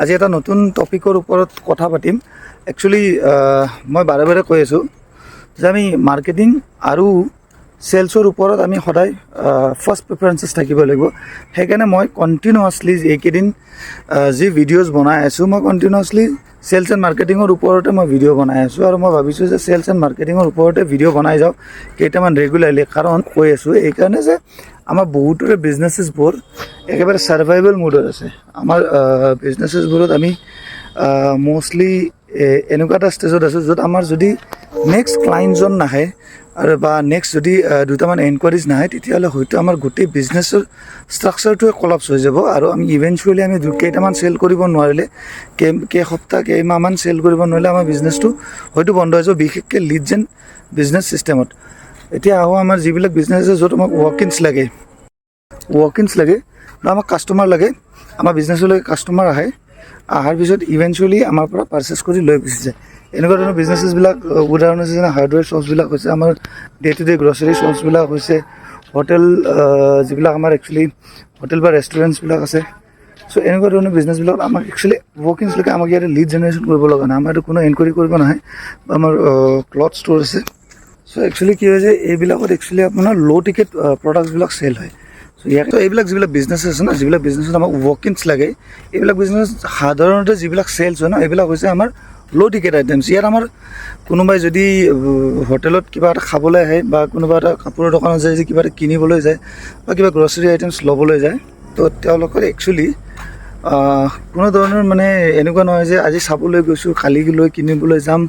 আজি এটা নতুন টপিকৰ ওপৰত কথা পাতিম। একচুৱেলি মই বাৰে বাৰে কৈ আছোঁ যে আমি মাৰ্কেটিং আৰু চেলছৰ ওপৰত আমি সদায় ফাৰ্ষ্ট প্ৰিফাৰেঞ্চেছ থাকিব লাগিব। সেইকাৰণে মই কণ্টিনিউৱাছলি এইকেইদিন যি ভিডিঅ'জ বনাই আছোঁ, মই কণ্টিনিউৱাছলি চেলছ এণ্ড মাৰ্কেটিঙৰ ওপৰতে মই ভিডিঅ' বনাই আছোঁ। আৰু মই ভাবিছোঁ যে চেলছ এণ্ড মাৰ্কেটিঙৰ ওপৰতে ভিডিঅ' বনাই যাওঁ কেইটামান ৰেগুলাৰলি। কাৰণ কৈ আছোঁ এইকাৰণে যে আমাৰ বহুতৰে বিজনেছেছবোৰ একেবাৰে ছাৰ্ভাইভেল মুডত আছে। আমাৰ বিজনেছেছবোৰত আমি মষ্টলি এনেকুৱা এটা ষ্টেজত আছোঁ য'ত আমাৰ যদি নেক্সট ক্লাইণ্টজন নাহে আৰু বা নেক্সট যদি দুটামান এনকুৱাৰিজ নাহে, তেতিয়াহ'লে হয়তো আমাৰ গোটেই বিজনেছৰ ষ্ট্ৰাকচাৰটোৱে কলাপছ হৈ যাব। আৰু আমি ইভেঞ্চুৱেলি আমি কেইটামান চেল কৰিব নোৱাৰিলে, কেইসপ্তাহ কেইমাহমান চেল কৰিব নোৱাৰিলে আমাৰ বিজনেছটো হয়তো বন্ধ হৈ যাব, বিশেষকৈ লিডছ এণ্ড বিজনেছ চিষ্টেমত। এতিয়া আহোঁ আমাৰ যিবিলাক বিজনেছ আছে য'ত আমাক ৱৰ্ক ইনছ লাগে বা আমাক কাষ্টমাৰ লাগে। আমাৰ বিজনেছলৈকে কাষ্টমাৰ অহাৰ পিছত ইভেঞ্চুৱেলি আমাৰ পৰা পাৰ্চেছ কৰি লৈ গুচি যায়। এনেকুৱা ধৰণৰ বিজনেছেছবিলাক উদাহৰণ হৈছে যেনে হাৰ্ডৱেৰ শ্বপছবিলাক হৈছে, আমাৰ ডে টু ডে গ্ৰচাৰী শ্বপছবিলাক হৈছে, হোটেল যিবিলাক আমাৰ একচুৱেলি হোটেল বা ৰেষ্টুৰেণ্টছবিলাক আছে। চ' এনেকুৱা ধৰণৰ বিজনেছবিলাক আমাক একচুৱেলি ৱৰ্ক ইনছলৈকে আমাক ইয়াতে লিড জেনেৰেশ্যন কৰিব লগা নাই, আমাৰ এইটো কোনো এনকুৱাৰী কৰিব নাহে। বা আমাৰ ক্লথ ষ্ট'ৰ আছে। চ' একচুৱেলি কি হয় যে এইবিলাকত একচুৱেলি আপোনাৰ ল' টিকেট প্ৰডাক্টছবিলাক চেল হয়। চ' ইয়াতো এইবিলাক যিবিলাক বিজনেছ আছে ন, যিবিলাক বিজনেছত আমাক ৱৰ্ক ইনছ লাগে, এইবিলাক বিজনেছ সাধাৰণতে যিবিলাক চেলছ হয় ন, এইবিলাক হৈছে আমাৰ ল' টিকেট আইটেমছ। ইয়াত আমাৰ কোনোবাই যদি হোটেলত কিবা এটা খাবলৈ আহে বা কোনোবা এটা কাপোৰৰ দোকানত যায়, যদি কিবা এটা কিনিবলৈ যায় বা কিবা গ্ৰচাৰী আইটেমছ ল'বলৈ যায়, তো তেওঁলোকৰ একচুৱেলি কোনো ধৰণৰ মানে এনেকুৱা নহয় যে আজি চাবলৈ গৈছোঁ, কালি লৈ কিনিবলৈ যাম,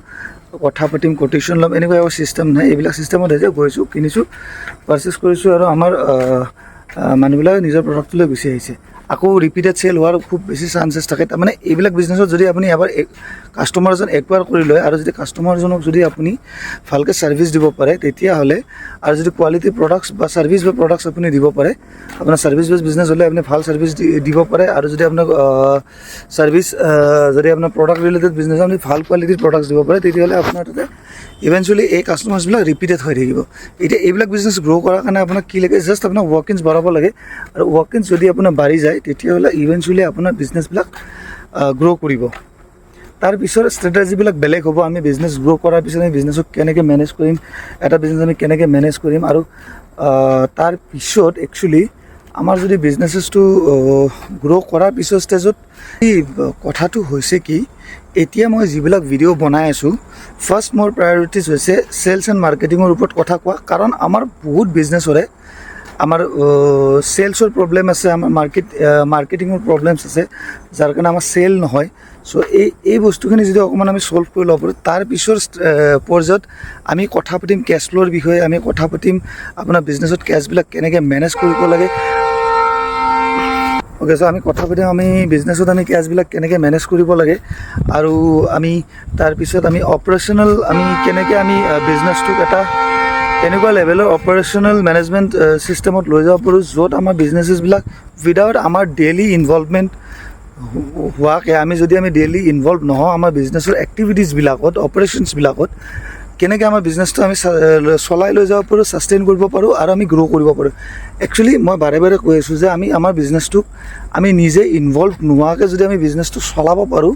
কথা পাতিম, কোটেশ্যন ল'ম, এনেকুৱা একো ছিষ্টেম নাই। এইবিলাক ছিষ্টেমত হৈছে গৈছোঁ, কিনিছোঁ, পাৰ্চেছ কৰিছোঁ আৰু আমাৰ মানুহবিলাকে নিজৰ প্ৰডাক্টটো লৈ গুচি আহিছে। আকৌ ৰিপিটেড চেল হোৱাৰ খুব বেছি চান্সেছ থাকে। তাৰমানে এইবিলাক বিজনেছত যদি আপুনি এবাৰ কাষ্টমাৰজন একোৱাৰ কৰি লয় আৰু যদি কাষ্টমাৰজনক যদি আপুনি ভালকৈ ছাৰ্ভিচ দিব পাৰে, তেতিয়াহ'লে আৰু যদি কোৱালিটি প্ৰডাক্টছ বা ছাৰ্ভিচ বা প্ৰডাক্টছ আপুনি দিব পাৰে, আপোনাৰ ছাৰ্ভিচ বেছ বিজনেছ হ'লে আপুনি ভাল ছাৰ্ভিচ দিব পাৰে। আৰু যদি আপোনাক ছাৰ্ভিচ যদি আপোনাৰ প্ৰডাক্ট ৰিলেটেড বিজনেছ আপুনি ভাল কোৱালিটিৰ প্ৰডাক্টছ দিব পাৰে, তেতিয়াহ'লে আপোনাৰ তাতে ইভেঞ্চুৱেলি এই কাষ্টমাৰ্ছবিলাক ৰিপিটেড হৈ থাকিব। এতিয়া এইবিলাক বিজনেছ গ্ৰ' কৰাৰ কাৰণে আপোনাক কি লাগে, জাষ্ট আপোনাক ৱৰ্ক ইনছ বঢ়াব লাগে। আৰু ৱৰ্ক ইনছ যদি আপোনাৰ বাঢ়ি যায়, তেতিয়াহ'লে ইভেঞ্চুৱেলি আপোনাৰ বিজনেছবিলাক গ্ৰ' কৰিব। তাৰ পিছৰ ষ্ট্ৰেটেজিবিলাক বেলেগ হ'ব। আমি বিজনেছ গ্ৰ' কৰাৰ পিছত আমি বিজনেছক কেনেকৈ মেনেজ কৰিম, এটা বিজনেছ আমি কেনেকৈ মেনেজ কৰিম। আৰু তাৰ পিছত একচুৱেলি আমাৰ যদি বিজনেছেছটো গ্ৰ' কৰাৰ পিছৰ ষ্টেজত এই কথাটো হৈছে কি, এতিয়া মই যিবিলাক ভিডিঅ' বনাই আছোঁ, ফাৰ্ষ্ট মোৰ প্ৰায়ৰিটিজ হৈছে চেলছ এণ্ড মাৰ্কেটিঙৰ ওপৰত কথা কোৱা। কাৰণ আমাৰ বহুত বিজনেছৰে আমাৰ চেলছৰ প্ৰব্লেম আছে, আমাৰ মাৰ্কেটিঙৰ প্ৰব্লেমছ আছে, যাৰ কাৰণে আমাৰ চেল নহয়। চ' এই বস্তুখিনি যদি অকণমান আমি ছল্ভ কৰি ল'ব পাৰোঁ, তাৰ পিছৰ পৰ্যায়ত আমি কথা পাতিম কেছ ফ্ল'ৰ বিষয়ে, আমি কথা পাতিম আপোনাৰ বিজনেছত কেছবিলাক কেনেকৈ মেনেজ কৰিব লাগে। অ'কে, চ' আমি কথা পাতিম আমি বিজনেছত আমি কেছবিলাক কেনেকৈ মেনেজ কৰিব লাগে। আৰু আমি তাৰপিছত আমি অপাৰেশ্যনেল আমি কেনেকৈ আমি বিজনেছটোক এটা এনেকুৱা লেভেলৰ অপাৰেশ্যনেল মেনেজমেণ্ট ছিষ্টেমত লৈ যাব পাৰোঁ, য'ত আমাৰ বিজনেছেছবিলাক উইদাউট আমাৰ ডেইলি ইনভলভমেণ্ট হোৱাকৈ, আমি যদি আমি ডেইলি ইনভল্ভ নহওঁ আমাৰ বিজনেছৰ এক্টিভিটিছবিলাকত, অপাৰেশ্যনছবিলাকত, কেনেকৈ আমাৰ বিজনেছটো আমি চলাই লৈ যাব পাৰোঁ, ছাষ্টেইন কৰিব পাৰোঁ আৰু আমি গ্ৰ' কৰিব পাৰোঁ। একচুৱেলি মই বাৰে বাৰে কৈ আছোঁ যে আমি আমাৰ বিজনেছটোক আমি নিজে ইনভল্ভ নোহোৱাকৈ যদি আমি বিজনেছটো চলাব পাৰোঁ,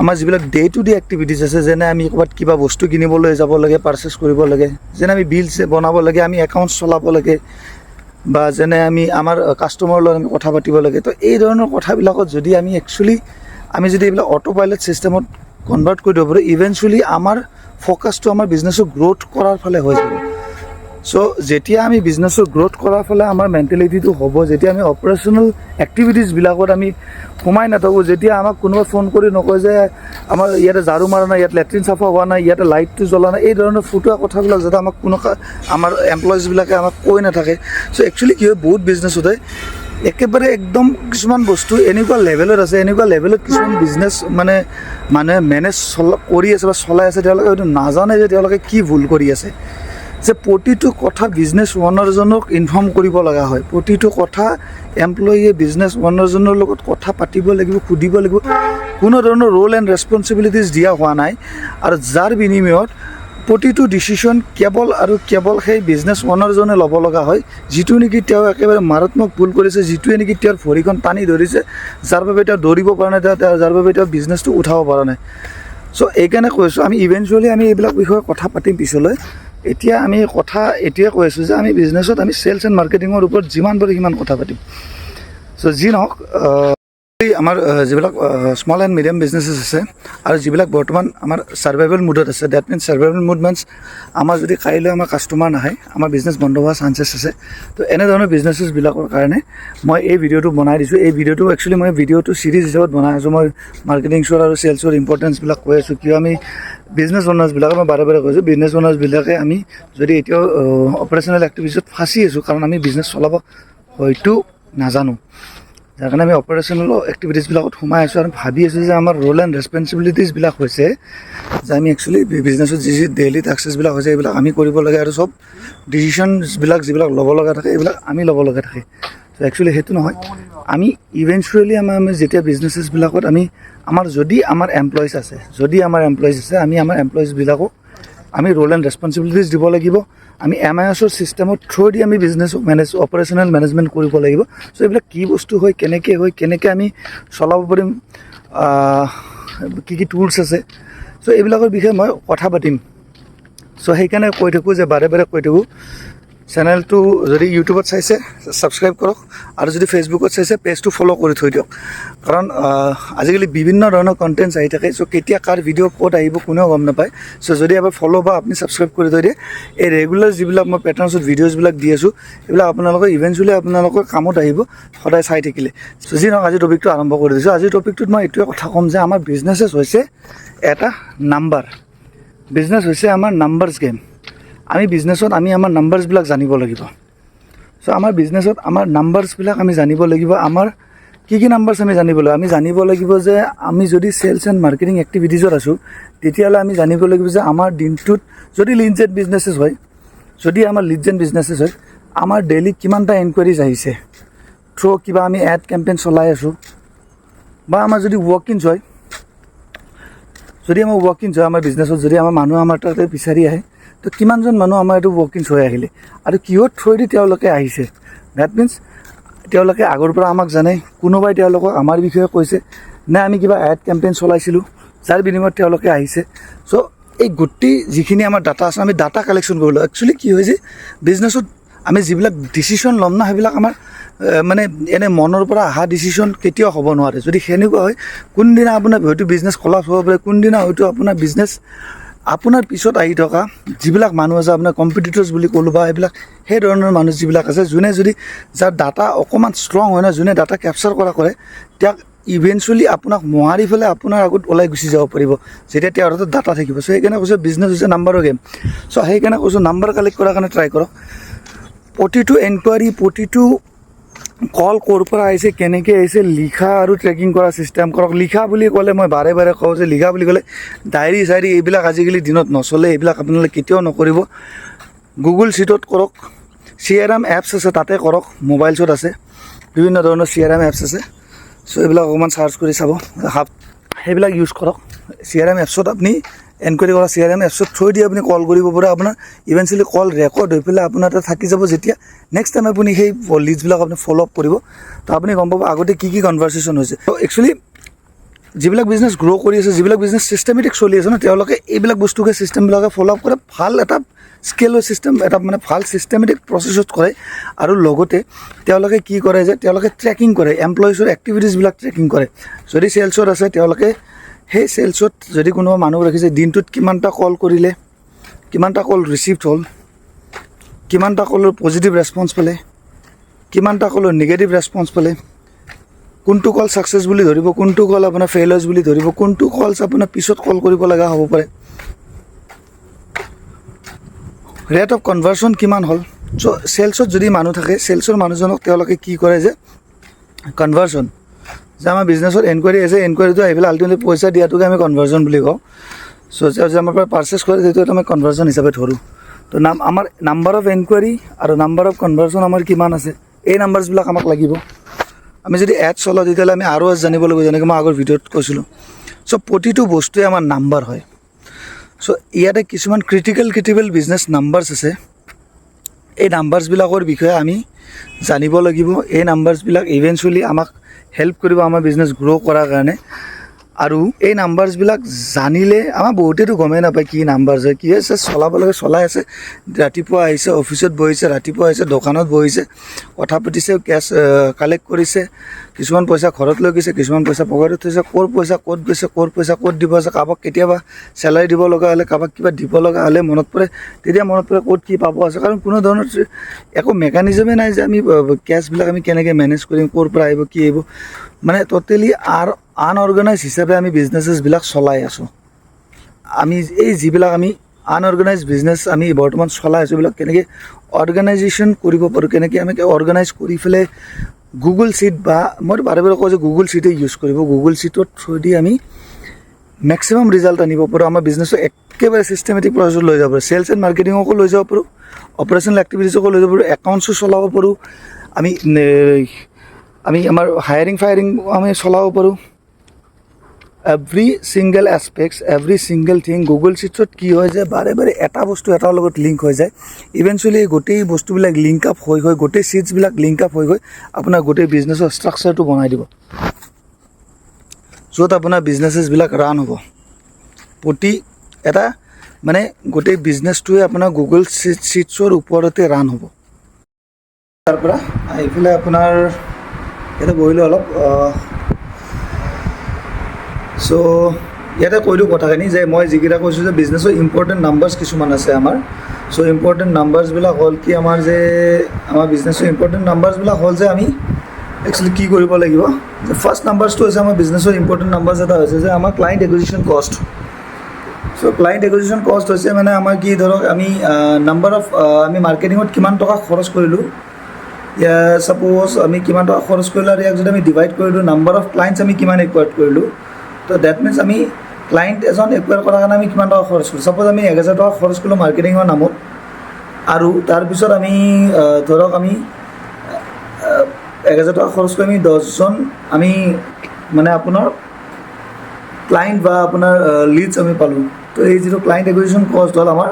আমাৰ যিবিলাক ডে টু ডে এক্টিভিটিছ আছে, যেনে আমি ক'ৰবাত কিবা বস্তু কিনিবলৈ যাব লাগে, পাৰ্চেছ কৰিব লাগে, যেনে আমি বিলছ বনাব লাগে, আমি একাউণ্টছ চলাব লাগে, বা যেনে আমি আমাৰ কাষ্টমাৰৰ লগত আমি কথা পাতিব লাগে। তো এই ধৰণৰ কথাবিলাকত যদি আমি একচুৱেলি আমি যদি এইবিলাক অটো পাইলট ছিষ্টেমত কনভাৰ্ট কৰি দিব পাৰোঁ, ইভেঞ্চুৱেলি আমাৰ ফ'কাছটো আমাৰ বিজনেছৰ গ্ৰ'থ কৰাৰ ফালে হৈ যাব। চ' যেতিয়া আমি বিজনেছৰ গ্ৰ'থ কৰাৰ ফালে আমাৰ মেণ্টেলিটিটো হ'ব, যেতিয়া আমি অপাৰেশ্যনেল এক্টিভিটিছবিলাকত আমি সোমাই নাথাকোঁ, যেতিয়া আমাক কোনোবাই ফোন কৰি নকয় যে আমাৰ ইয়াতে ঝাৰু মাৰা নাই, ইয়াত লেট্ৰিন চাফা হোৱা নাই, ইয়াতে লাইটটো জ্বলা নাই, এই ধৰণৰ ফুটুৱা কথাবিলাক যাতে আমাক আমাৰ এমপ্লয়িজবিলাকে আমাক কৈ নাথাকে। চ' একচুৱেলি কি হয়, বহুত বিজনেছতে একেবাৰে একদম কিছুমান বস্তু এনেকুৱা লেভেলত আছে, এনেকুৱা লেভেলত কিছুমান বিজনেছ মানে মানুহে মেনেজ কৰি আছে বা চলাই আছে, তেওঁলোকে হয়তো নাজানে যে তেওঁলোকে কি ভুল কৰি আছে। যে প্ৰতিটো কথা বিজনেছ অ'নাৰজনক ইনফৰ্ম কৰিব লগা হয়, প্ৰতিটো কথা এমপ্লয়ীয়ে বিজনেছ অ'নাৰজনৰ লগত কথা পাতিব লাগিব, সুধিব লাগিব। কোনো ধৰণৰ ৰোল এণ্ড ৰেছপনচিবিলিটিছ দিয়া হোৱা নাই। আৰু যাৰ বিনিময়ত প্ৰতিটো ডিচিশ্যন কেৱল আৰু কেৱল সেই বিজনেছ অনাৰজনে ল'ব লগা হয়, যিটো নেকি তেওঁ একেবাৰে মাৰাত্মক ভুল কৰিছে, যিটোৱে নেকি তেওঁৰ ভৰিখন টানি ধৰিছে, যাৰ বাবে তেওঁ দৌৰিব পৰা নাই, যাৰ বাবে তেওঁ বিজনেছটো উঠাব পৰা নাই। চ' এইকাৰণে কৈছোঁ আমি ইভেঞ্চুৱেলি আমি এইবিলাক বিষয়ে কথা পাতিম পিছলৈ। এতিয়া আমি কথা এইটোৱে কৈ আছোঁ যে আমি বিজনেছত আমি চেলছ এণ্ড মাৰ্কেটিঙৰ ওপৰত যিমান পাৰোঁ সিমান কথা পাতিম। চ' যি নহওক, আমাৰ যিবিলাক স্মল এণ্ড মিডিয়াম বিজনেছেছ আছে আৰু যিবিলাক বৰ্তমান আমাৰ ছাৰ্ভাইভেল মুডত আছে, that means survival mode means আমাৰ যদি কাইলৈ আমাৰ কাষ্টমাৰ নাহে, আমাৰ বিজনেছ বন্ধ হোৱাৰ চান্সেছ আছে। তো এনেধৰণৰ বিজনেছেছবিলাকৰ কাৰণে মই এই ভিডিঅ'টো বনাই দিছোঁ। এই ভিডিঅ'টো একচুৱেলি মই ভিডিঅ'টো ছিৰিজ হিচাপত বনাই আছোঁ। মই মাৰ্কেটিংছৰ আৰু চেলছৰ ইম্পৰ্টেঞ্চবিলাক কৈ আছোঁ, কিয় আমি বিজনেছ অনাৰ্ছবিলাকে মই বাৰে বাৰে কৈছোঁ, বিজনেছ অনাৰ্ছবিলাকে আমি যদি এতিয়াও অপাৰেশ্যনেল এক্টিভিটিছত ফাঁচি আছোঁ, কাৰণ আমি বিজনেছ চলাব হয়তো নাজানো, যাৰ কাৰণে আমি অপাৰেশ্যনেল এক্টিভিটিছবিলাকত সোমাই আছোঁ আৰু ভাবি আছোঁ যে আমাৰ ৰোল এণ্ড ৰেছপনচিবিলিটিছবিলাক হৈছে যে আমি একচুৱেলি বিজনেছত যি ডেইলি টাস্কছবিলাক হৈছে এইবিলাক আমি কৰিব লাগে আৰু চব ডিচিশ্যনছবিলাক যিবিলাক ল'ব লগা থাকে এইবিলাক আমি ল'ব লগা থাকে। ত' একচুৱেলি সেইটো নহয়, আমি ইভেঞ্চুৱেলি আমি যেতিয়া বিজনেছেছবিলাকত আমাৰ যদি আমাৰ এমপ্লয়িজ আছে, আমি আমাৰ এমপ্লয়িজবিলাকক আমি ৰোল এণ্ড ৰেছপনচিবিলিটিছ দিব লাগিব। আমি MIS-ৰ ছিষ্টেমৰ থ্ৰুদি আমি বিজনেছ অপাৰেশ্যনেল মেনেজমেণ্ট কৰিব লাগিব। চ' এইবিলাক কি বস্তু হয়, কেনেকৈ আমি চলাব পাৰিম, কি টুলছ আছে, চ' এইবিলাকৰ বিষয়ে মই কথা পাতিম। চ' সেইকাৰণে কৈ থাকোঁ যে বাৰে বাৰে কৈ থাকোঁ, চেনেলটো যদি ইউটিউবত চাইছে ছাবস্ক্ৰাইব কৰক, আৰু যদি ফেচবুকত চাইছে পেজটো ফ'ল' কৰি থৈ দিয়ক, কাৰণ আজিকালি বিভিন্ন ধৰণৰ কণ্টেণ্টছ আহি থাকে। চ' কেতিয়া কাৰ ভিডিঅ' ক'ত আহিব কোনেও গম নাপায়। চ' যদি এবাৰ ফ'ল' বা আপুনি ছাবস্ক্ৰাইব কৰি থৈ দিয়ে, এই ৰেগুলাৰ যিবিলাক মই পেটাৰ্ণছত ভিডিঅ'ছবিলাক দি আছোঁ এইবিলাক আপোনালোকৰ ইভেঞ্চুৱেলি আপোনালোকৰ কামত আহিব সদায় চাই থাকিলে। চ' যি নহওক, আজিৰ টপিকটো আৰম্ভ কৰি দিছোঁ। আজিৰ টপিকটোত মই এইটোৱে কথা ক'ম যে আমাৰ বিজনেছেছ হৈছে এটা নাম্বাৰ, বিজনেছ হৈছে আমাৰ নাম্বাৰছ গেম। আমি বিজনেছত আমাৰ নাম্বাৰছবিলাক জানিব লাগিব। চ' আমাৰ বিজনেছত আমাৰ নাম্বাৰছবিলাক আমি জানিব লাগিব। আমাৰ কি নাম্বাৰছ আমি জানিব লাগিব? আমি জানিব লাগিব যে আমি যদি চেলছ এণ্ড মাৰ্কেটিং এক্টিভিটিছত আছোঁ, তেতিয়াহ'লে আমি জানিব লাগিব যে আমাৰ দিনটোত যদি লিড জেন বিজনেছেছ হয়, আমাৰ ডেইলি কিমানটা এনকুৱাৰিজ আহিছে থ্ৰু কিবা আমি এড কেম্পেইন চলাই আছোঁ, বা আমাৰ যদি ৱৰ্ক ইনছ হয়, আমাৰ বিজনেছত যদি আমাৰ মানুহ আমাৰ তাতে বিচাৰি আহে, তো কিমানজন মানুহ আমাৰ এইটো ৱৰ্ক ইনছ হৈ আহিলে আৰু কিহৰ থ্ৰুদি তেওঁলোকে আহিছে। ডেট মিনছ তেওঁলোকে আগৰ পৰা আমাক জানে, কোনোবাই তেওঁলোকক আমাৰ বিষয়ে কৈছে, নে আমি কিবা এড কেম্পেইন চলাইছিলোঁ যাৰ বিনিময়ত তেওঁলোকে আহিছে। চ' এই গোটেই যিখিনি আমাৰ ডাটা আছে আমি ডাটা কালেকশ্যন কৰিব লাগিব। একচুৱেলি কি হৈছে বিজনেছত আমি যিবিলাক ডিচিশ্যন ল'ম না, সেইবিলাক আমাৰ মানে এনে মনৰ পৰা অহা ডিচিশ্যন কেতিয়াও হ'ব নোৱাৰে। যদি সেনেকুৱা হয়, কোনদিনা আপোনাৰ হয়তো বিজনেছ কলাপছ হ'ব পাৰে, কোনদিনা হয়তো আপোনাৰ বিজনেছ আপোনাৰ পিছত আহি থকা যিবিলাক মানুহ আছে, আপোনাৰ কম্পিটিটৰ্ছ বুলি ক'লোঁ, বা এইবিলাক সেই ধৰণৰ মানুহ যিবিলাক আছে, যোনে যদি যাৰ ডাটা অকণমান ষ্ট্ৰং হয় ন, যোনে ডাটা কেপচাৰ কৰে, তেওঁক ইভেঞ্চুৱেলি আপোনাক মোহাৰি পেলাই আপোনাৰ আগত ওলাই গুচি যাব পাৰিব, যেতিয়া তেওঁৰ হাতত ডাটা থাকিব। চ' সেইকাৰণে কৈছোঁ বিজনেছ হৈছে নাম্বাৰৰ গেম। চ' সেইকাৰণে কৈছোঁ নাম্বাৰ কালেক্ট কৰাৰ কাৰণে ট্ৰাই কৰক। প্ৰতিটো এনকুৱাৰী, প্ৰতিটো কল ক'ৰ পৰা আহিছে, কেনেকৈ আহিছে, লিখা আৰু ট্ৰেকিং কৰা ছিষ্টেম কৰক। লিখা বুলি ক'লে মই বাৰে বাৰে কওঁ যে লিখা বুলি ক'লে ডায়েৰী চায়েৰী এইবিলাক আজিকালি দিনত নচলে, এইবিলাক আপোনালোকে কেতিয়াও নকৰিব। গুগল শ্বীটত কৰক, CRM এপছ আছে তাতে কৰক, মোবাইলছত আছে বিভিন্ন ধৰণৰ CRM এপছ আছে। চ' এইবিলাক অকণমান চাৰ্চ কৰি চাব, সেইবিলাক ইউজ কৰক। CRM এপছত আপুনি এনকুৱাৰী কৰা, CRM এপছত থৈ দি আপুনি কল কৰিব পাৰে। আপোনাৰ ইভেঞ্চুৱেলি কল ৰেকৰ্ড হৈ পেলাই আপোনাৰ তাত থাকি যাব। যেতিয়া নেক্সট টাইম আপুনি সেই লিডছবিলাক আপুনি ফ'ল' আপ কৰিব, তো আপুনি গম পাব আগতে কি কনভাৰ্চেশ্যন হৈছে। ত' একচুৱেলি যিবিলাক বিজনেছ গ্ৰ' কৰি আছে, যিবিলাক বিজনেছ ছিষ্টেমেটিক চলি আছে ন, তেওঁলোকে এইবিলাক বস্তুকে ছিষ্টেমবিলাকে ফ'ল' আপ কৰে, ভাল এটা স্কেলৰ ছিষ্টেম, এটা মানে ভাল ছিষ্টেমেটিক প্ৰচেছত কৰে। আৰু লগতে তেওঁলোকে কি কৰে যে তেওঁলোকে ট্ৰেকিং কৰে, এমপ্লয়িজৰ এক্টিভিটিছবিলাক ট্ৰেকিং কৰে। যদি চেলছত আছে, তেওঁলোকে সেই চেলছত যদি কোনোবা মানুহ ৰাখিছে, দিনটোত কিমানটা কল কৰিলে, কিমানটা কল ৰিচিভড হ'ল, কিমানটা কলৰ পজিটিভ ৰেছপন্স পালে, কিমানটা কলৰ নিগেটিভ ৰেছপন্স পালে, কোনটো কল ছাকচেছ বুলি ধৰিব, কোনটো কল আপোনাৰ ফেইলাৰ্ছ বুলি ধৰিব, কোনটো কলছ আপোনাৰ পিছত কল কৰিব লগা হ'ব পাৰে, ৰেট অফ কনভাৰ্চন কিমান হ'ল। চ' চেলছত যদি মানুহ থাকে, চেলছৰ মানুহজনক তেওঁলোকে কি কৰে যে কনভাৰ্চন, যে আমাৰ বিজনেছত এনকুৱাৰী আছে, এনকুৱাৰীটো আহি পেলাই আল্টিমেটলি পইচা দিয়াটোকে আমি কনভাৰ্চন বুলি কওঁ। চ' যে আমাৰ পৰা পাৰ্চেছ কৰে সেইটো এটা আমি কনভাৰ্চন হিচাপে ধৰোঁ। তো আমাৰ নাম্বাৰ অফ এনকুৱাৰী আৰু নাম্বাৰ অফ কনভাৰ্চন আমাৰ কিমান আছে, এই নাম্বাৰছবিলাক আমাক লাগিব। আমি যদি এড চলাওঁ তেতিয়াহ'লে আমি আৰু জানিব লাগিব, যেনেকৈ মই আগৰ ভিডিঅ'ত কৈছিলোঁ। চ' প্ৰতিটো বস্তুৱে আমাৰ নাম্বাৰ হয়। চ' ইয়াতে কিছুমান ক্ৰিটিকেল বিজনেছ নাম্বাৰ্ছ আছে। এই নাম্বাৰ্ছবিলাকৰ বিষয়ে আমি জানিব লাগিব। এই নাম্বাৰ্ছবিলাক ইভেঞ্চুৱেলি আমাক হেল্প কৰিব আমাৰ বিজনেছ গ্ৰ' কৰাৰ কাৰণে। আৰু এই নাম্বাৰ্ছবিলাক জানিলে আমাৰ বহুতেতো গমেই নাপায় কি নাম্বাৰ্ছ হয়, কি আছে, চলাব লাগে, চলাই আছে, ৰাতিপুৱা আহিছে, অফিচত বহিছে, ৰাতিপুৱা আহিছে, দোকানত বহিছে, কথা পাতিছে, কেছ কালেক্ট কৰিছে, কিছুমান পইচা ঘৰত লৈ গৈছে, কিছুমান পইচা পকেটত থৈছে, ক'ৰ পইচা ক'ত গৈছে, ক'ৰ পইচা ক'ত দিব আছে, কাৰোবাক কেতিয়াবা চেলাৰী দিব লগা হ'লে, কাৰোবাক কিবা দিব লগা হ'লে মনত পৰে, তেতিয়া মনত পৰে ক'ত কি পাব আছে। কাৰণ কোনো ধৰণৰ একো মেকানিজমেই নাই যে আমি কেছবিলাক আমি কেনেকৈ মেনেজ কৰিম, ক'ৰ পৰা আহিব, কি আহিব, মানে ট'টেলি আনঅৰ্গেনাইজ হিচাপে আমি বিজনেছেছবিলাক চলাই আছোঁ। আমি এই যিবিলাক আমি আনঅৰ্গেনাইজ বিজনেছ আমি বৰ্তমান চলাই আছোঁ, এইবিলাক কেনেকৈ অৰ্গেনাইজেশ্যন কৰিব পাৰোঁ, কেনেকৈ আমি অৰ্গেনাইজ কৰি পেলাই গুগল শ্বীট বা মইতো বাৰে বাৰে কওঁ যে গুগল শ্বীটে ইউজ কৰিব, গুগল শ্বীটৰ থ্ৰুদি আমি মেক্সিমাম ৰিজাল্ট আনিব পাৰোঁ। আমাৰ বিজনেছটো একেবাৰে ছিষ্টেমেটিক প্ৰচেছত লৈ যাব পাৰোঁ। চেলছ এণ্ড মাৰ্কেটিঙকো লৈ যাব পাৰোঁ, অপাৰেশ্যনেল এক্টিভিটিছকো লৈ যাব পাৰোঁ, একাউণ্টছো চলাব পাৰোঁ, আমি আমাৰ হায়াৰিং ফায়াৰিং আমি চলাব পাৰোঁ। Every single aspects, every single thing Google শ্বীটছত কি হয় যে বাৰে বাৰে এটা বস্তু এটাৰ লগত লিংক হৈ যায়। ইভেঞ্চুৱেলি গোটেই বস্তুবিলাক লিংক আপ হৈ গোটেই শ্বীটছবিলাক লিংক আপ হৈ আপোনাৰ গোটেই বিজনেছৰ ষ্ট্ৰাকচাৰটো বনাই দিব, য'ত আপোনাৰ বিজনেছেছবিলাক ৰান হ'ব। প্ৰতি এটা মানে গোটেই বিজনেছটোৱে আপোনাৰ গুগল শ্বীটছৰ ওপৰতে ৰান হ'ব। তাৰ পৰা এইফালে আপোনাৰ ইয়াতে বহিলোঁ অলপ। চ' ইয়াতে কৈ দিওঁ কথাখিনি যে মই যিকেইটা কৈছোঁ যে বিজনেছৰ ইম্পৰ্টেণ্ট নাম্বাৰ্ছ কিছুমান আছে আমাৰ। চ' ইম্পৰ্টেণ্ট নাম্বাৰ্ছবিলাক হ'ল কি আমাৰ যে আমাৰ বিজনেছৰ ইম্পৰ্টেণ্ট নাম্বাৰ্ছবিলাক হ'ল যে আমি একচুৱেলি কি কৰিব লাগিব। যে ফাৰ্ষ্ট নাম্বাৰ্ছটো হৈছে আমাৰ বিজনেছৰ ইম্পৰ্টেণ্ট নাম্বাৰ্ছ এটা হৈছে যে আমাৰ ক্লাইণ্ট একুইজিশ্যন কষ্ট। চ' ক্লাইণ্ট একুইজিশ্যন কষ্ট হৈছে মানে আমাৰ কি ধৰক আমি নাম্বাৰ অফ আমি মাৰ্কেটিঙত কিমান টকা খৰচ কৰিলোঁ, ছাপ'জ আমি কিমান টকা খৰচ কৰিলোঁ আৰু ইয়াক যদি আমি ডিভাইড কৰিলোঁ নাম্বাৰ অফ ক্লাইণ্টছ আমি কিমান একুৱাৰ্ড কৰিলোঁ, তো ডেট মিনছ আমি ক্লাইণ্ট এজন একুৱায়াৰ কৰাৰ কাৰণে আমি কিমান টকা খৰচ কৰিলোঁ। ছাপ'জ আমি 1000 টকা খৰচ কৰিলোঁ মাৰ্কেটিঙৰ নামত, আৰু তাৰপিছত আমি ধৰক আমি 1000 টকা খৰচ কৰি আমি 10জন আমি মানে আপোনাৰ ক্লাইণ্ট বা আপোনাৰ লিডছ আমি পালোঁ। তো এই যিটো ক্লাইণ্ট একুইজিশ্যন কষ্ট হ'ল আমাৰ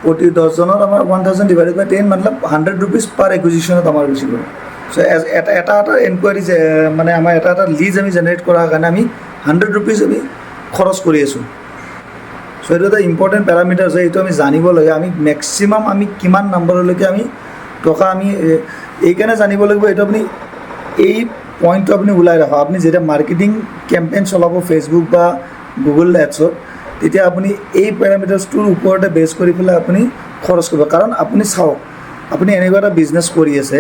প্ৰতি 10জনত আমাৰ 1000 ডিভাইডেড বাই 10 মতলব 100 ৰুপিজ পাৰ একুইজিশ্যনত আমাৰ গুচি গ'ল। চ' এটা এনকুৱাৰী মানে আমাৰ এটা লিজ আমি জেনেৰেট কৰাৰ কাৰণে আমি 100 ৰুপিজ আমি খৰচ কৰি আছোঁ। চ' এইটো এটা ইম্পৰ্টেণ্ট পেৰামিটাৰ আছে, এইটো আমি জানিব লাগে। আমি মেক্সিমাম আমি কিমান নাম্বাৰলৈকে আমি টকা আমি এইকাৰণে জানিব লাগিব। এইটো আপুনি এই পইণ্টটো আপুনি ওলাই ৰাখক। আপুনি যেতিয়া মাৰ্কেটিং কেম্পেইন চলাব ফেচবুক বা গুগল এডছত, তেতিয়া আপুনি এই পেৰামিটাৰ্ছটোৰ ওপৰতে বেছ কৰি পেলাই আপুনি খৰচ কৰিব। কাৰণ আপুনি চাওক, আপুনি এনেকুৱা এটা বিজনেছ কৰি আছে,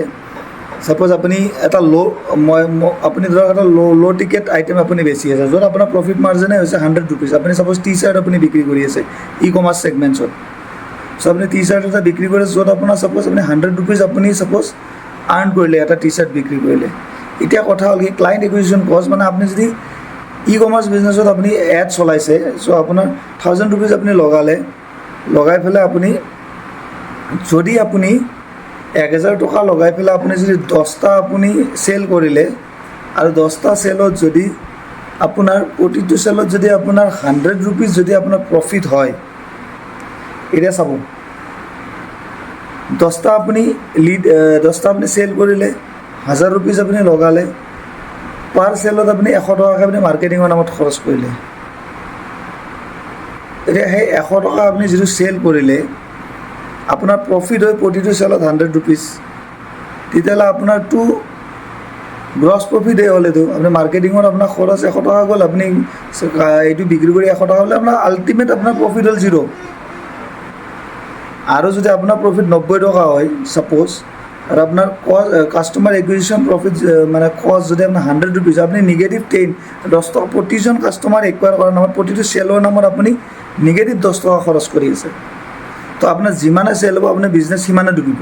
ছাপ'জ আপুনি এটা আপুনি ধৰক এটা ল' টিকেট আইটেম আপুনি বেছি আছে, য'ত আপোনাৰ প্ৰফিট মাৰ্জিনে হৈছে 100 ৰুপিজ। আপুনি ছাপ'জ টি চাৰ্ট আপুনি বিক্ৰী কৰি আছে ই কমাৰ্চ ছেগমেণ্টছত। চ' আপুনি টি চাৰ্ট এটা বিক্ৰী কৰি আছে, য'ত আপোনাৰ ছাপ'জ আপুনি 100 ৰুপিজ আপুনি ছাপ'জ আৰ্ণ কৰিলে এটা টি চাৰ্ট বিক্ৰী কৰিলে। এতিয়া কথা হ'ল কি ক্লাইণ্ট একুইজিশ্যন কষ্ট, মানে আপুনি যদি ই কমাৰ্চ বিজনেছত আপুনি এড চলাইছে, চ' আপোনাৰ 1000 ৰুপিজ আপুনি লগাই পেলাই আপুনি যদি আপুনি 1000 টকা লগাই পেলাই আপুনি যদি 10টা আপুনি চেল কৰিলে, আৰু 10টা চেলত যদি আপোনাৰ প্ৰতিটো চেলত যদি আপোনাৰ 100 ৰুপিজ যদি আপোনাৰ প্ৰফিট হয়, এতিয়া চাব 10টা আপুনি চেল কৰিলে, 1000 ৰুপিজ আপুনি লগালে, পাৰ চেলত আপুনি 100 টকাকৈ আপুনি মাৰ্কেটিঙৰ নামত খৰচ কৰিলে। এতিয়া সেই 100 টকা আপুনি যিটো চেল কৰিলে, আপোনাৰ প্ৰফিট হয় প্ৰতিটো চেলত 100 ৰুপিজ, তেতিয়াহ'লে আপোনাৰতো গ্ৰছ প্ৰফিটেই হ'ল। এইটো আপুনি মাৰ্কেটিঙত আপোনাৰ খৰচ 100 টকা গ'ল, আপুনি এইটো বিক্ৰী কৰি 100 টকা হ'লে আপোনাৰ আল্টিমেট আপোনাৰ প্ৰফিট হ'ল 0। আৰু যদি আপোনাৰ প্ৰফিট 90 টকা হয় ছাপ'জ, আৰু আপোনাৰ কাষ্টমাৰ একুইজিশ্যন প্ৰফিট মানে কষ্ট যদি আপোনাৰ 100 ৰুপিজ, আপুনি নিগেটিভ 10 টকা প্ৰতিজন কাষ্টমাৰ একুৱায়াৰ কৰাৰ নামত প্ৰতিটো চেলৰ নামত আপুনি নিগেটিভ 10 টকা খৰচ কৰি আছে। তো আপোনাৰ যিমানে চেল হ'ব আপুনি বিজনেছ সিমানে ডুবিব।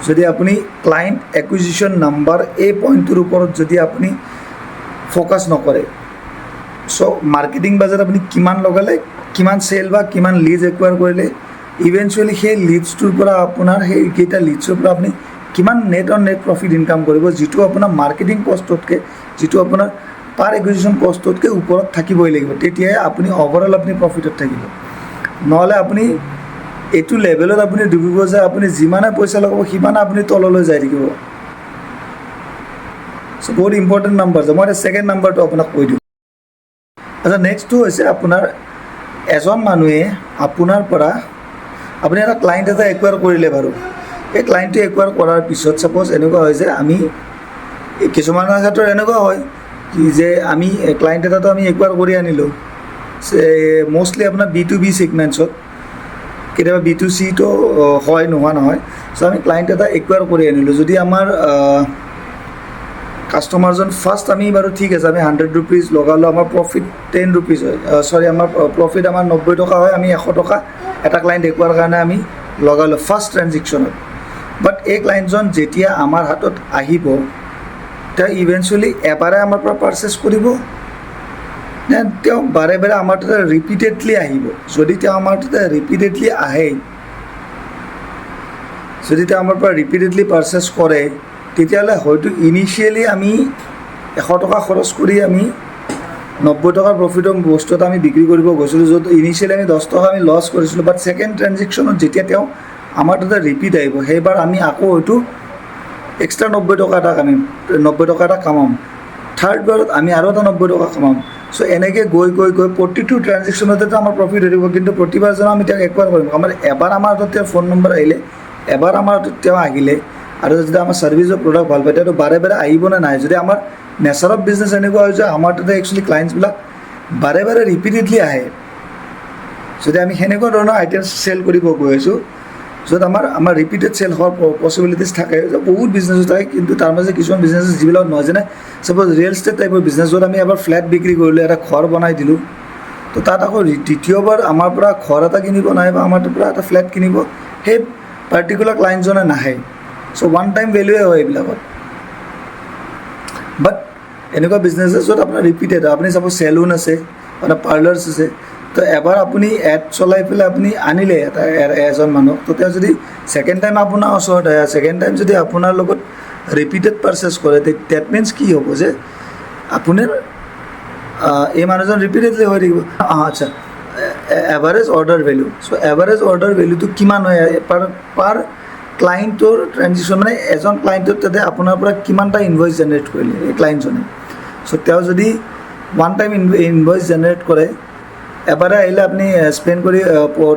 যদি আপুনি ক্লাইণ্ট একুইজিশ্যন নাম্বাৰ এই পইণ্টটোৰ ওপৰত যদি আপুনি ফ'কাছ নকৰে, চ' মাৰ্কেটিং বাজেট আপুনি কিমান লগালে, কিমান চেল বা কিমান লিজ একুৱায়াৰ কৰিলে, ইভেঞ্চুৱেলি সেই লিডছটোৰ পৰা আপোনাৰ সেইকেইটা লিডছৰ পৰা আপুনি কিমান নেট প্ৰফিট ইনকাম কৰিব, যিটো আপোনাৰ মাৰ্কেটিং কষ্টতকৈ যিটো আপোনাৰ পাৰ একুইজিশ্যন কষ্টতকৈ ওপৰত থাকিবই লাগিব, তেতিয়াহে আপুনি অভাৰঅল আপুনি প্ৰফিটত থাকিব। নহ'লে আপুনি এইটো লেভেলত আপুনি ডুবিব যে আপুনি যিমানে পইচা লগাব সিমানে আপুনি তললৈ যাই থাকিব। চ' বহুত ইম্পৰ্টেণ্ট নাম্বাৰ মই এতিয়া ছেকেণ্ড নাম্বাৰটো আপোনাক কৈ দিওঁ। আচ্ছা, নেক্সটটো হৈছে আপোনাৰ এজন মানুহে আপোনাৰ পৰা আপুনি এটা ক্লাইণ্ট এটা একুৱায়াৰ কৰিলে বাৰু, এই ক্লাইণ্টটো একুৱায়াৰ কৰাৰ পিছত ছাপ'জ এনেকুৱা হয় যে আমি কিছুমানৰ ক্ষেত্ৰত এনেকুৱা হয় কি যে আমি ক্লাইণ্ট এটাটো আমি একুৱায়াৰ কৰি আনিলোঁ, মষ্টলি আপোনাৰ B2B ছেগমেণ্টছত, কেতিয়াবা B2Cটো হয় নোহোৱা নহয়। চ' আমি ক্লাইণ্ট এটা একুৱায়াৰ কৰি আনিলোঁ, যদি আমাৰ কাষ্টমাৰজন ফাৰ্ষ্ট আমি বাৰু ঠিক আছে আমি 100 rupees লগালোঁ, আমাৰ প্ৰফিট 10 rupees হয়, আমাৰ প্ৰফিট আমাৰ 90 টকা হয়, আমি 100 টকা এটা ক্লাইণ্ট একুৱায়াৰ কাৰণে আমি লগালোঁ ফাৰ্ষ্ট ট্ৰেনজেকশ্যনত। বাট এই ক্লাইণ্টজন যেতিয়া আমাৰ হাতত আহিব তেওঁ ইভেঞ্চুৱেলি এবাৰে আমাৰ পৰা পাৰ্চেছ কৰিব নে তেওঁ বাৰে বাৰে আমাৰ তাতে ৰিপিটেডলি আহিব? যদি তেওঁ আমাৰ তাতে ৰিপিটেডলি আহে, যদি তেওঁ আমাৰ পৰা ৰিপিটেডলি পাৰ্চেছ কৰে, তেতিয়াহ'লে হয়তো ইনিচিয়েলি আমি 100 টকা খৰচ কৰি আমি 90 টকাৰ প্ৰফিটৰ বস্তু এটা আমি বিক্ৰী কৰিব গৈছিলোঁ, য'ত ইনিচিয়েলি আমি 10 টকা আমি লছ কৰিছিলোঁ। বাট ছেকেণ্ড ট্ৰেনজেকশ্যনত যেতিয়া তেওঁ আমাৰ তাতে ৰিপিট আহিব, সেইবাৰ আমি আকৌ হয়তো এক্সট্ৰা 90 টকা এটা কামাম, থাৰ্ড বাৰত আমি আৰু এটা 90 টকা কামাম। চ' এনেকৈ গৈ প্ৰতিটো ট্ৰেনজেকশ্যনতেতো আমাৰ প্ৰফিট হৈ থাকিব, কিন্তু প্ৰতিবাৰ যেন আমি তেওঁক একুৱায়াৰ কৰিম, আমাৰ এবাৰ আমাৰ হাতত তেওঁৰ ফোন নম্বৰ আহিলে, এবাৰ আমাৰ হাতত তেওঁ আহিলে আৰু যদি আমাৰ ছাৰ্ভিচৰ প্ৰডাক্ট ভাল পায় তেওঁতো বাৰে বাৰে আহিব নে নাই? যদি আমাৰ নেচাৰ অফ বিজনেছ এনেকুৱা হয় যে আমাৰ তাতে একচুৱেলি ক্লাইণ্টছবিলাক বাৰে বাৰে ৰিপিটেডলি আহে, যদি আমি সেনেকুৱা ধৰণৰ আইটেমছ চেল কৰিব গৈ আছোঁ য'ত আমাৰ ৰিপিটেড চেল হোৱাৰ পচিবিলিটিছ থাকে, বহুত বিজনেছো থাকে, কিন্তু তাৰ মাজে কিছুমান বিজনেছ যিবিলাক নহয়, যেনে ছাপ'জ ৰিয়েল ইষ্টেট টাইপৰ বিজনেছ, য'ত আমি এবাৰ ফ্লেট বিক্ৰী কৰিলোঁ, এটা ঘৰ বনাই দিলোঁ, তো তাত আকৌ দ্বিতীয়বাৰ আমাৰ পৰা ঘৰ এটা কিনিব নাহে বা আমাৰ পৰা এটা ফ্লেট কিনিব সেই পাৰ্টিকুলাৰ ক্লাইণ্টজনে নাহে। চ' ওৱান টাইম ভেলুৱে হয় এইবিলাকত। বাট এনেকুৱা বিজনেছেছ য'ত আপোনাৰ ৰিপিটেড হয়, আপুনি চাপ'জ চেলুন আছে, আপোনাৰ পাৰ্লাৰ্ছ আছে, তো এবাৰ আপুনি এড চলাই পেলাই আপুনি আনিলে এজন মানুহক, তো তেওঁ যদি ছেকেণ্ড টাইম আপোনাৰ ওচৰত আহে, ছেকেণ্ড টাইম যদি আপোনাৰ লগত ৰিপিটেড পাৰ্চেছ কৰে, ডেট মিনছ কি হ'ব যে আপোনাৰ এই মানুহজন ৰিপিটেডলি হৈ থাকিব। আচ্ছা, এভাৰেজ অৰ্ডাৰ ভেলু। চ' এভাৰেজ অৰ্ডাৰ ভেলুটো কিমান হয় পাৰ ক্লাইণ্টৰ ট্ৰেনজেকশ্যন, মানে এজন ক্লাইণ্টৰ তাতে আপোনাৰ পৰা কিমানটা ইনভইচ জেনেৰেট কৰিলে এই ক্লাইণ্টজনে। চ' তেওঁ যদি ওৱান টাইম ইনভইচ জেনেৰেট কৰে, এবাৰে আহিলে আপুনি স্পেণ্ড কৰি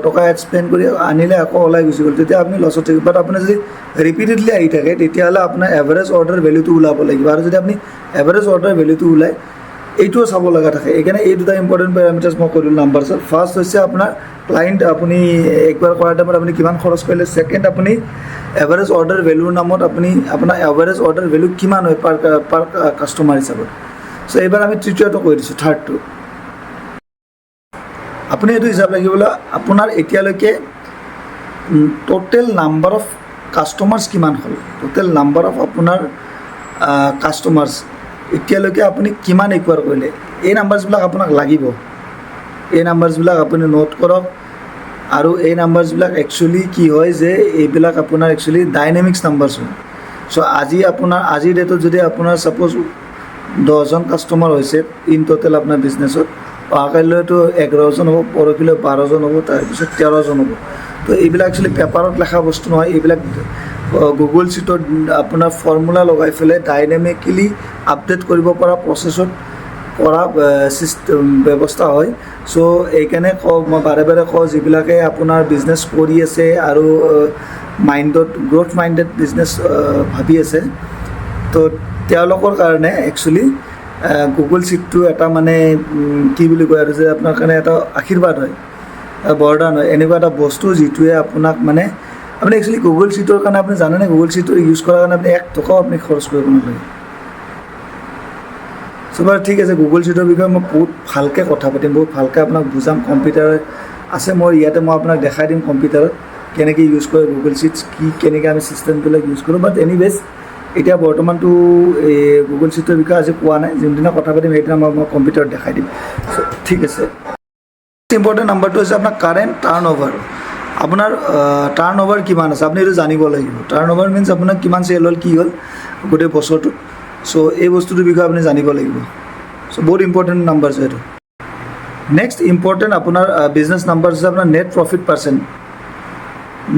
টকা স্পেণ্ড কৰি আনিলে আকৌ ওলাই গুচি গ'ল, তেতিয়া আপুনি লছত থাকিব। বাট আপুনি যদি ৰিপিটেডলি আহি থাকে, তেতিয়াহ'লে আপোনাৰ এভাৰেজ অৰ্ডাৰ ভেলুটো ওলাব লাগিব, আৰু যদি আপুনি এভাৰেজ অৰ্ডাৰ ভেলুটো ওলায় এইটোও চাব লগা থাকে। সেইকাৰণে এই দুটা ইম্পৰ্টেণ্ট পেৰামিটাৰ্ছ মই কৰিলোঁ নাম্বাৰছত। ফাৰ্ষ্ট হৈছে আপোনাৰ ক্লাইণ্ট আপুনি একুৱায়াৰ কৰাৰ টাইমত আপুনি কিমান খৰচ কৰিলে, ছেকেণ্ড আপুনি এভাৰেজ অৰ্ডাৰ ভেলুৰ নামত আপুনি আপোনাৰ এভাৰেজ অৰ্ডাৰ ভেলু কিমান হয় পাৰ কাষ্টমাৰ হিচাপত। চ' এইবাৰ আমি তৃতীয়টো কৈ দিছোঁ, থাৰ্ডটো আপুনি এইটো হিচাপ ৰাখিবলৈ আপোনাৰ এতিয়ালৈকে টোটেল নাম্বাৰ অফ কাষ্টমাৰ্ছ কিমান হ'ল, টোটেল নাম্বাৰ অফ আপোনাৰ কাষ্টমাৰ্ছ এতিয়ালৈকে আপুনি কিমান একুৱায়াৰ কৰিলে, এই নাম্বাৰছবিলাক আপোনাক লাগিব। এই নাম্বাৰছবিলাক আপুনি নোট কৰক, আৰু এই নাম্বাৰছবিলাক একচুৱেলি কি হয় যে এইবিলাক আপোনাৰ একচুৱেলি ডাইনেমিক্স নাম্বাৰছ হয়। চ' আজিৰ ডেটত যদি আপোনাৰ ছাপ'জ 10জন কাষ্টমাৰ হৈছে ইন টোটেল আপোনাৰ বিজনেছত, অহাকাইলৈতো 11জন হ'ব, পৰহিলৈ 12জন হ'ব, তাৰপিছত 13জন হ'ব। তো এইবিলাক একচুৱেলি পেপাৰত লেখা বস্তু নহয়, এইবিলাক গুগল শ্বীটত আপোনাৰ ফৰ্মুলা লগাই পেলাই ডাইনামিকেলি আপডেট কৰিব পৰা প্ৰচেছত কৰা চিষ্টেম ব্যৱস্থা হয়। চ' এইকাৰণে মই বাৰে বাৰে কওঁ, যিবিলাকে আপোনাৰ বিজনেছ কৰি আছে আৰু গ্ৰ'থ মাইণ্ডেড বিজনেছ ভাবি আছে, তো তেওঁলোকৰ কাৰণে একচুৱেলি গুগল শ্বীটটো এটা মানে কি বুলি কয় আৰু যে আপোনাৰ কাৰণে এটা আশীৰ্বাদ হয়, বৰদান হয়, এনেকুৱা এটা বস্তু যিটোৱে আপোনাক মানে আপুনি একচুৱেলি গুগল শ্বীটৰ কাৰণে আপুনি জানেনে, গুগল শ্বীটৰ ইউজ কৰাৰ কাৰণে আপুনি 1 টকাও আপুনি খৰচ কৰিব নালাগে। চ' বাৰু ঠিক আছে, গুগল শ্বীটৰ বিষয়ে মই বহুত ভালকৈ কথা পাতিম, বহুত ভালকৈ আপোনাক বুজাম। কম্পিউটাৰ আছে মোৰ ইয়াতে, মই আপোনাক দেখাই দিম কম্পিউটাৰত কেনেকৈ ইউজ কৰে গুগল শ্বীটছ, কেনেকৈ আমি ছিষ্টেমবিলাক ইউজ কৰোঁ। বাট এনিৱেজ এতিয়া বৰ্তমানটো এই গুগল শ্বীটৰ বিষয়ে আজি কোৱা নাই, যোনদিনা কথা পাতিম সেইদিনা মই কম্পিউটাৰত দেখাই দিম। চ' ঠিক আছে, ইম্পৰ্টেণ্ট নাম্বাৰটো হৈছে আপোনাৰ কাৰেণ্ট টাৰ্ণ অভাৰ। আপোনাৰ টাৰ্ণ অভাৰ কিমান আছে আপুনি এইটো জানিব লাগিব। টাৰ্ণ অভাৰ মিনছ আপোনাৰ কিমান চেল হ'ল, কি হ'ল গোটেই বছৰটোত। চ' এই বস্তুটোৰ বিষয়ে আপুনি জানিব লাগিব। চ' বহুত ইম্পৰ্টেণ্ট নাম্বাৰছ এইটো নেক্সট ইম্পৰ্টেণ্ট আপোনাৰ বিজনেছ নাম্বাৰ হৈছে আপোনাৰ net profit percent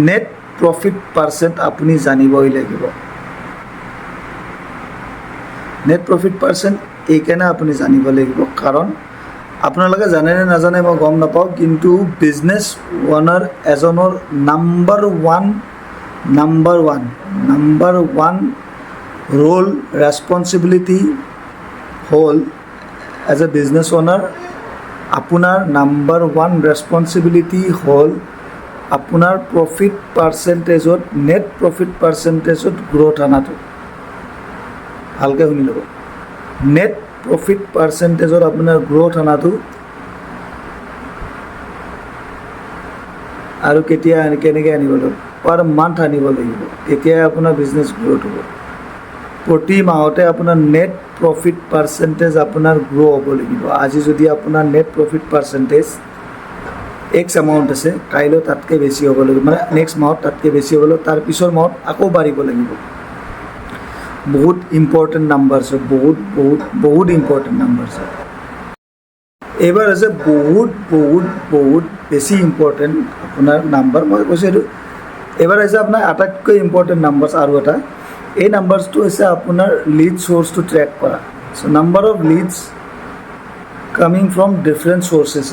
net profit percent আপুনি জানিবই লাগিব নেট প্ৰফিট পাৰ্চেণ্ট এইকাৰণে আপুনি জানিব লাগিব কাৰণ আপোনালোকে জানে নে নাজানে মই গম নাপাওঁ কিন্তু বিজনেছ অনাৰ এজনৰ নাম্বাৰ ওৱান ৰোল ৰেছপনচিবিলিটি হ'ল এজ এ বিজনেছ অনাৰ আপোনাৰ নাম্বাৰ ওৱান ৰেছপনচিবিলিটি হ'ল আপোনাৰ প্ৰফিট পাৰ্চেণ্টেজত নেট প্ৰফিট পাৰ্চেণ্টেজত গ্ৰ'থ আনাটো ভালকৈ শুনি ল'ব নেট প্ৰফিট পাৰ্চেণ্টেজত আপোনাৰ গ্ৰ'থ আনাটো আৰু কেতিয়া কেনেকৈ আনিব লাগিব পাৰ মান্থ আনিব লাগিব তেতিয়াই আপোনাৰ বিজনেছ গ্ৰ'থ হ'ব প্ৰতি মাহতে আপোনাৰ নেট প্ৰফিট পাৰ্চেণ্টেজ আপোনাৰ গ্ৰ' হ'ব লাগিব আজি যদি আপোনাৰ net profit percentage x amount আছে কাইলৈ তাতকৈ বেছি হ'ব লাগিব মানে নেক্সট মাহত তাতকৈ বেছি হ'ব লাগিব তাৰ পিছৰ মাহত আকৌ বাঢ়িব লাগিব বহুত ইম্পৰ্টেণ্ট নাম্বাৰছ হয় বহুত ইম্পৰ্টেণ্ট নাম্বাৰছ হয় এইবাৰ হৈছে বহুত বেছি ইম্পৰ্টেণ্ট আপোনাৰ নাম্বাৰ মই কৈছোঁ এইটো এইবাৰ হৈছে আপোনাৰ আটাইতকৈ ইম্পৰ্টেণ্ট নাম্বাৰছ আৰু এটা এই নাম্বাৰছটো হৈছে আপোনাৰ লিড চ'ৰ্চটো ট্ৰেক কৰা so' number of leads coming from different sources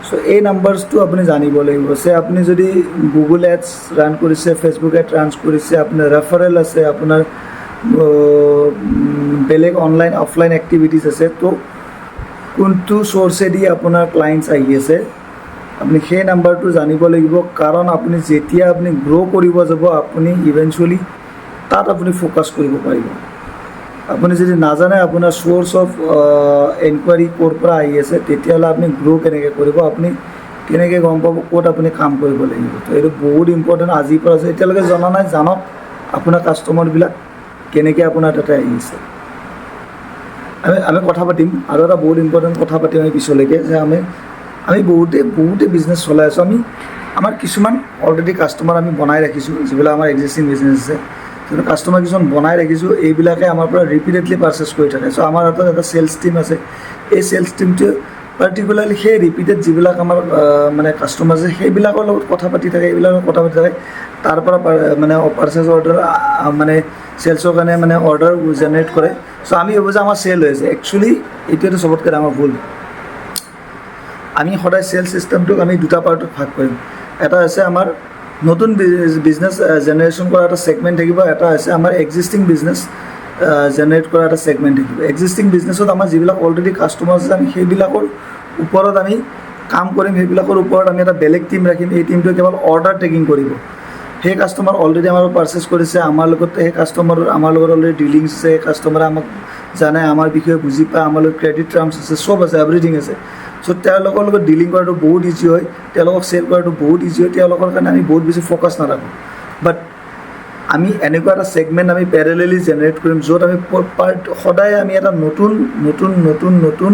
so' এই নাম্বাৰছটো আপুনি জানিব লাগিব যে আপুনি যদি গুগল এডছ ৰান কৰিছে ফেচবুক এড ৰান কৰিছে আপোনাৰ ৰেফাৰেল আছে আপোনাৰ বেলেগ অনলাইন অফলাইন এক্টিভিটিছ আছে তো কোনটো চ'ৰ্চেদি আপোনাৰ ক্লায়েণ্টছ আহি আছে আপুনি সেই নাম্বাৰটো জানিব লাগিব কাৰণ আপুনি যেতিয়া আপুনি গ্ৰ' কৰিব যাব আপুনি ইভেঞ্চুৱেলি তাত আপুনি ফ'কাছ কৰিব পাৰিব আপুনি যদি নাজানে আপোনাৰ চ'ৰ্চ অফ এনকুৱাৰী ক'ৰ পৰা আহি আছে তেতিয়াহ'লে আপুনি গ্ৰ' কেনেকৈ কৰিব আপুনি কেনেকৈ গম পাব ক'ত আপুনি কাম কৰিব লাগিব তো এইটো বহুত ইম্পৰ্টেণ্ট আজিৰ পৰা আছে এতিয়ালৈকে জনা নাই জানক আপোনাৰ কাষ্টমাৰবিলাক কেনেকৈ আপোনাৰ তাতে আহি আছে আমি কথা পাতিম আৰু এটা বহুত ইম্পৰ্টেণ্ট কথা পাতিম আমি পিছলৈকে যে আমি বহুতে বিজনেছ চলাই আছোঁ আমাৰ কিছুমান অলৰেডি কাষ্টমাৰ আমি বনাই ৰাখিছোঁ যিবিলাক আমাৰ এক্সিষ্টিং বিজনেছ আছে কিন্তু কাষ্টমাৰ কিছুমান বনাই ৰাখিছোঁ এইবিলাকে আমাৰ পৰা ৰিপিটেডলি পাৰ্চেছ কৰি থাকে চ' আমাৰ হাতত এটা চেলছ টীম আছে এই চেলছ টীমটোৱে পাৰ্টিকুলাৰলি সেই ৰিপিটেড যিবিলাক আমাৰ মানে কাষ্টমাৰ আছে সেইবিলাকৰ লগত কথা পাতি থাকে এইবিলাকৰ কথা পাতি থাকে তাৰ পৰা মানে পাৰ্চেছ অৰ্ডাৰ মানে চেলছৰ কাৰণে মানে অৰ্ডাৰ জেনেৰেট কৰে চ' আমি ভাবোঁ যে আমাৰ চেল হৈ আছে একচুৱেলি এইটোৱেতো চবতকৈ ডাঙৰ ভুল আমি সদায় চেলছ ছিষ্টেমটোক আমি দুটা পাৰ্টত ভাগ কৰিম এটা হৈছে আমাৰ নতুন বিজনেছ জেনেৰেশ্যন কৰা এটা ছেগমেণ্ট থাকিব এটা হৈছে আমাৰ এক্সিষ্টিং বিজনেছ জেনেৰেট কৰা এটা ছেগমেণ্ট থাকিব এক্সিষ্টিং বিজনেছত আমাৰ যিবিলাক অলৰেডি কাষ্টমাৰ আছে আমি সেইবিলাকৰ ওপৰত আমি কাম কৰিম সেইবিলাকৰ ওপৰত আমি এটা বেলেগ টীম ৰাখিম এই টীমটোৱে কেৱল অৰ্ডাৰ টেকিং কৰিব সেই কাষ্টমাৰ অলৰেডি আমাৰ পাৰ্চেছ কৰিছে আমাৰ লগত সেই কাষ্টমাৰৰ আমাৰ লগত অলৰেডি ডিলিংছ আছে সেই কাষ্টমাৰে আমাক জানে আমাৰ বিষয়ে বুজি পায় আমাৰ লগত ক্ৰেডিট টাৰ্মছ আছে চব আছে এভৰিথিং আছে চ' তেওঁলোকৰ লগত ডিলিং কৰাটো বহুত ইজি হয় তেওঁলোকক চেল কৰাটো বহুত ইজি হয় তেওঁলোকৰ কাৰণে আমি বহুত বেছি ফ'কাছ নাৰাখোঁ বাট আমি এনেকুৱা এটা ছেগমেণ্ট আমি পেৰেলেলি জেনেৰেট কৰিম য'ত আমি সদায় আমি এটা নতুন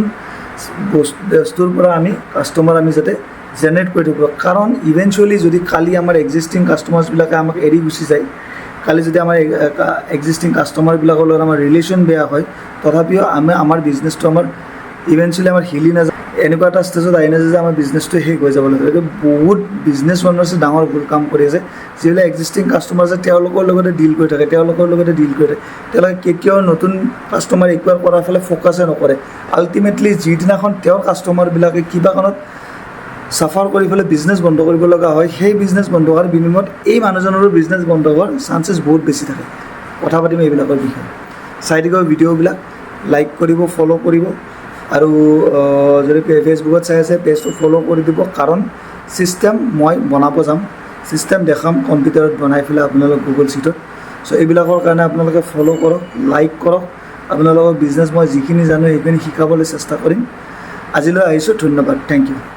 বস্তুৰ পৰা আমি কাষ্টমাৰ আমি যাতে জেনেৰেট কৰি থাকিব কাৰণ ইভেঞ্চুৱেলি যদি কালি আমাৰ এক্সিষ্টিং কাষ্টমাৰ্ছবিলাকে আমাক এৰি গুচি যায় কালি যদি আমাৰ এক্সিষ্টিং কাষ্টমাৰবিলাকৰ লগত আমাৰ ৰিলেশ্যন বেয়া হয় তথাপিও আমাৰ বিজনেছটো আমাৰ ইভেঞ্চুৱেলি আমাৰ হিলি নাযায় এনেকুৱা এটা ষ্টেজত আহি নাযায় যে আমাৰ বিজনেছটো শেষ হৈ যাব লাগে বহুত বিজনেছ অনাৰ্ছে ডাঙৰ ভুল কাম কৰি আছে যিবিলাক এক্সিষ্টিং কাষ্টমাৰ আছে তেওঁলোকৰ লগতে ডিল কৰি থাকে তেওঁলোকে কেতিয়াও নতুন কাষ্টমাৰ একুৱাৰ কৰাৰ ফালে ফ'কাছে নকৰে আল্টিমেটলি যিদিনাখন তেওঁৰ কাষ্টমাৰবিলাকে কিবা কাৰণত চাফাৰ কৰি পেলাই বিজনেছ বন্ধ কৰিব লগা হয় সেই বিজনেছ বন্ধ হোৱাৰ বিনিময়ত এই মানুহজনৰো বিজনেছ বন্ধ হোৱাৰ চান্সেছ বহুত বেছি থাকে কথা পাতিম এইবিলাকৰ বিষয়ে চাই থাকিব ভিডিঅ'বিলাক লাইক কৰিব ফ'ল' কৰিব আৰু যদি ফেচবুকত চাই আছে পেজটো ফ'ল' কৰি দিব কাৰণ ছিষ্টেম মই বনাব যাম ছিষ্টেম দেখাম কম্পিউটাৰত বনাই পেলাই আপোনালোক গুগল শ্বীটত চ' এইবিলাকৰ কাৰণে আপোনালোকে ফ'ল' কৰক লাইক কৰক আপোনালোকৰ বিজনেছ মই যিখিনি জানো সেইখিনি শিকাবলৈ চেষ্টা কৰিম আজিলৈ আহিছোঁ ধন্যবাদ থেংক ইউ